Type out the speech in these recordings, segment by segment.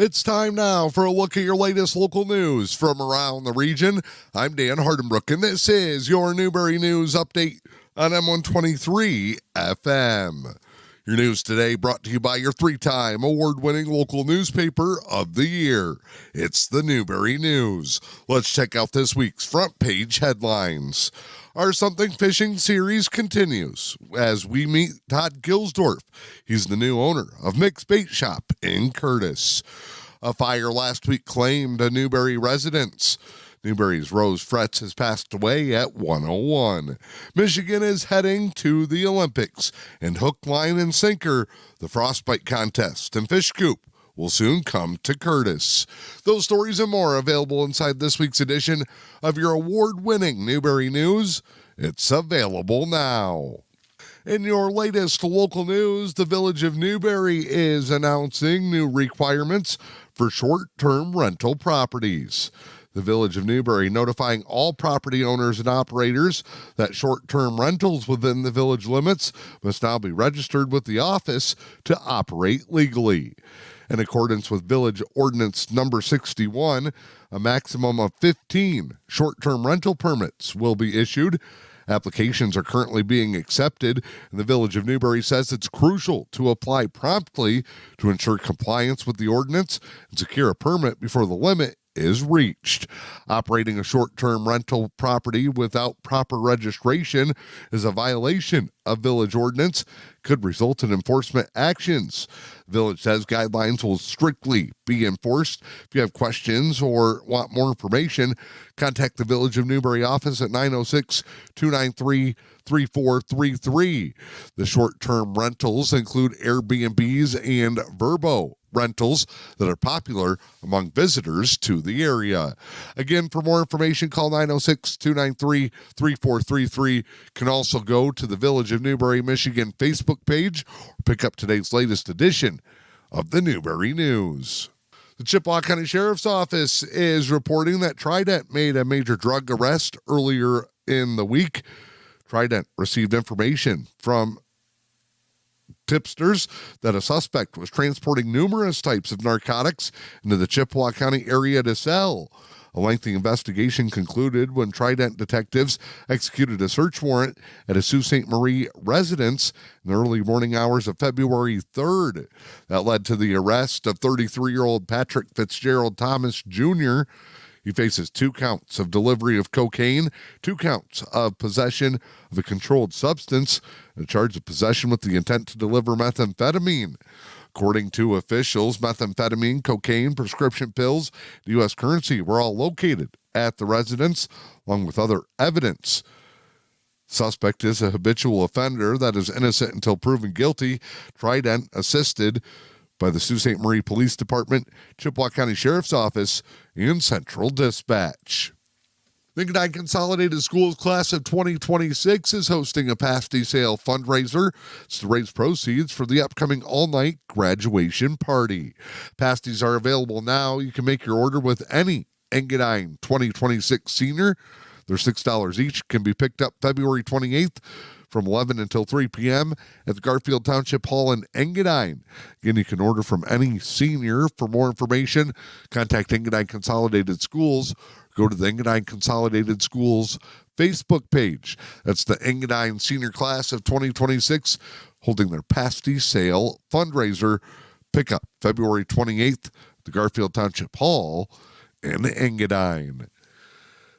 It's time now for a look at your latest local news from around the region. I'm Dan Hardenbrook, and this is your Newberry News Update on M123 FM. Your news today brought to you by your three-time award-winning local newspaper of the year. It's the Newberry News. Let's check out this week's front page headlines. Our Something Fishing series continues as we meet Todd Gilsdorf. He's the new owner of Mick's Bait Shop in Curtis. A fire last week claimed a Newberry residence. Newberry's Rose Fretz has passed away at 101. Michigan is heading to the Olympics, and hook, line, and sinker, the Frostbite Contest and Fish Scoop will soon come to Curtis. Those stories and more available inside this week's edition of your award-winning Newberry News. It's available now. In your latest local news, the Village of Newberry is announcing new requirements for short-term rental properties. The Village of Newberry notifying all property owners and operators that short-term rentals within the village limits must now be registered with the office to operate legally. In accordance with Village Ordinance Number 61, a maximum of 15 short-term rental permits will be issued. Applications are currently being accepted, and the Village of Newberry says it's crucial to apply promptly to ensure compliance with the ordinance and secure a permit before the limit is reached. Operating a short-term rental property without proper registration is a violation of village ordinance, could result in enforcement actions. The village says guidelines will strictly be enforced. If you have questions or want more information, contact the Village of Newberry office at 906-293-3433. The short-term rentals include Airbnbs and Verbo rentals that are popular among visitors to the area. Again, for more information, call 906-293-3433. You can also go to the Village of Newberry, Michigan Facebook page or pick up today's latest edition of the Newberry News. The Chippewa County Sheriff's Office is reporting that Trident made a major drug arrest earlier in the week. Trident received information from tipsters that a suspect was transporting numerous types of narcotics into the Chippewa County area to sell. A lengthy investigation concluded when Trident detectives executed a search warrant at a Sault Ste. Marie residence in the early morning hours of February 3rd. That led to the arrest of 33-year-old Patrick Fitzgerald Thomas Jr. He faces 2 counts of delivery of cocaine, 2 counts of possession of a controlled substance, and a charge of possession with the intent to deliver methamphetamine. According to officials, methamphetamine, cocaine, prescription pills, and U.S. currency were all located at the residence, along with other evidence. Suspect is a habitual offender that is innocent until proven guilty. Trident assisted by the Sault Ste. Marie Police Department, Chippewa County Sheriff's Office, and Central Dispatch. The Engadine Consolidated Schools Class of 2026 is hosting a pasty sale fundraiser. It's to raise proceeds for the upcoming all-night graduation party. Pasties are available now. You can make your order with any Engadine 2026 senior. They're $6 each, can be picked up February 28th from 11 until 3 p.m. at the Garfield Township Hall in Engadine. Again, you can order from any senior. For more information, contact Engadine Consolidated Schools. Go to the Engadine Consolidated Schools Facebook page. That's the Engadine Senior Class of 2026 holding their pasty sale fundraiser. Pickup February 28th at the Garfield Township Hall in Engadine.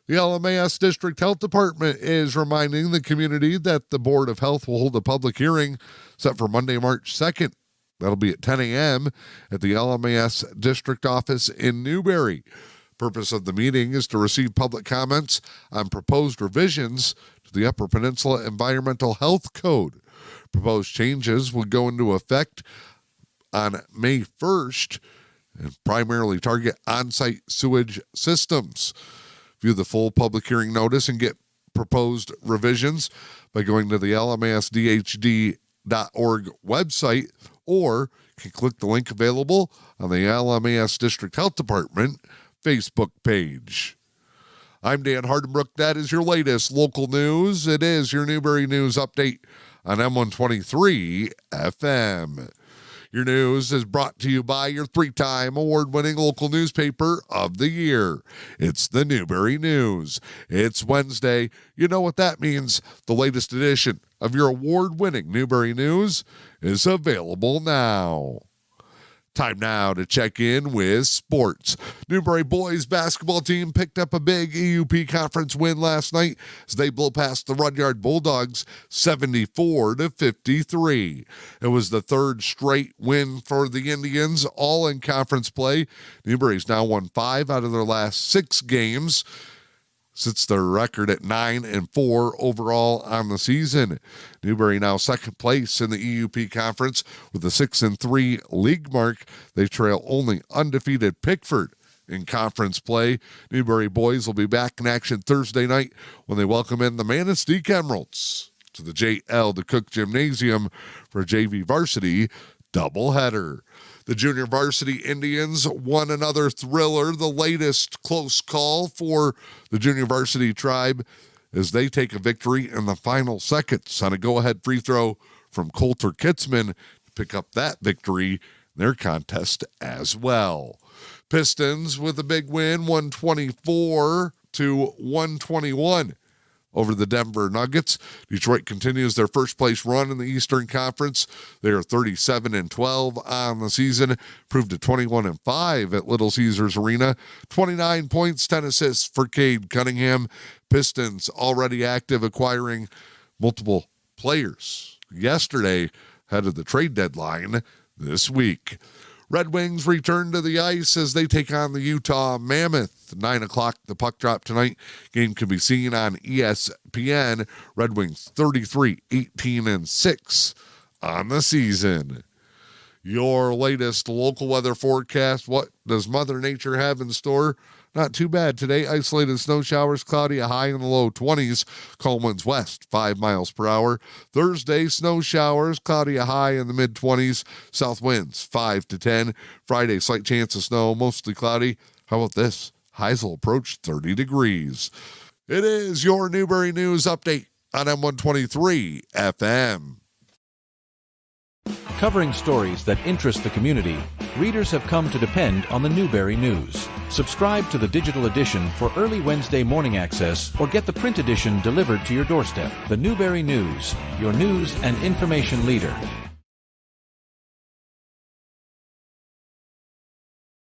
The LMAS District Health Department is reminding the community that the Board of Health will hold a public hearing set for Monday, March 2nd. That'll be at 10 a.m. at the LMAS District Office in Newberry. Purpose of the meeting is to receive public comments on proposed revisions to the Upper Peninsula Environmental Health Code. Proposed changes will go into effect on May 1st and primarily target on-site sewage systems. View the full public hearing notice and get proposed revisions by going to the lmasdhd.org website, or you can click the link available on the LMAS District Health Department Facebook page. I'm Dan Hardenbrook. That is your latest local news. It is your Newberry News Update on M123 FM. Your news is brought to you by your 3-time award-winning local newspaper of the year. It's the Newberry News. It's Wednesday. You know what that means. The latest edition of your award-winning Newberry News is available now. Time now to check in with sports. Newberry boys basketball team picked up a big EUP conference win last night as they blow past the Rudyard Bulldogs 74-53. It was the third straight win for the Indians, all in conference play. Newberry's now won 5 out of their last 6 games. Sits their record at 9-4 overall on the season. Newberry now second place in the EUP conference with a 6-3 league mark. They trail only undefeated Pickford in conference play. Newberry boys will be back in action Thursday night when they welcome in the Manistee Emeralds to the J.L. DeCook Gymnasium for a JV varsity doubleheader. The junior varsity Indians won another thriller, the latest close call for the junior varsity tribe as they take a victory in the final seconds on a go-ahead free throw from Coulter Kitzman to pick up that victory in their contest as well. Pistons with a big win, 124-121. Over the Denver Nuggets. Detroit continues their first-place run in the Eastern Conference. They are 37-12 on the season, improved to 21-5 at Little Caesars Arena. 29 points, 10 assists for Cade Cunningham. Pistons already active, acquiring multiple players yesterday ahead of the trade deadline this week. Red Wings return to the ice as they take on the Utah Mammoth. 9 o'clock, the puck drop tonight. Game can be seen on ESPN. Red Wings 33-18-6 on the season. Your latest local weather forecast. What does Mother Nature have in store? Not too bad today. Isolated snow showers, cloudy, a high in the low 20s. Calm winds west, 5 miles per hour. Thursday, snow showers, cloudy, a high in the mid-20s. South winds, 5 to 10. Friday, slight chance of snow, mostly cloudy. How about this? Highs will approach 30 degrees. It is your Newberry News Update on M123 FM. Covering stories that interest the community, readers have come to depend on the Newberry News. Subscribe to the digital edition for early Wednesday morning access or get the print edition delivered to your doorstep. The Newberry News, your news and information leader.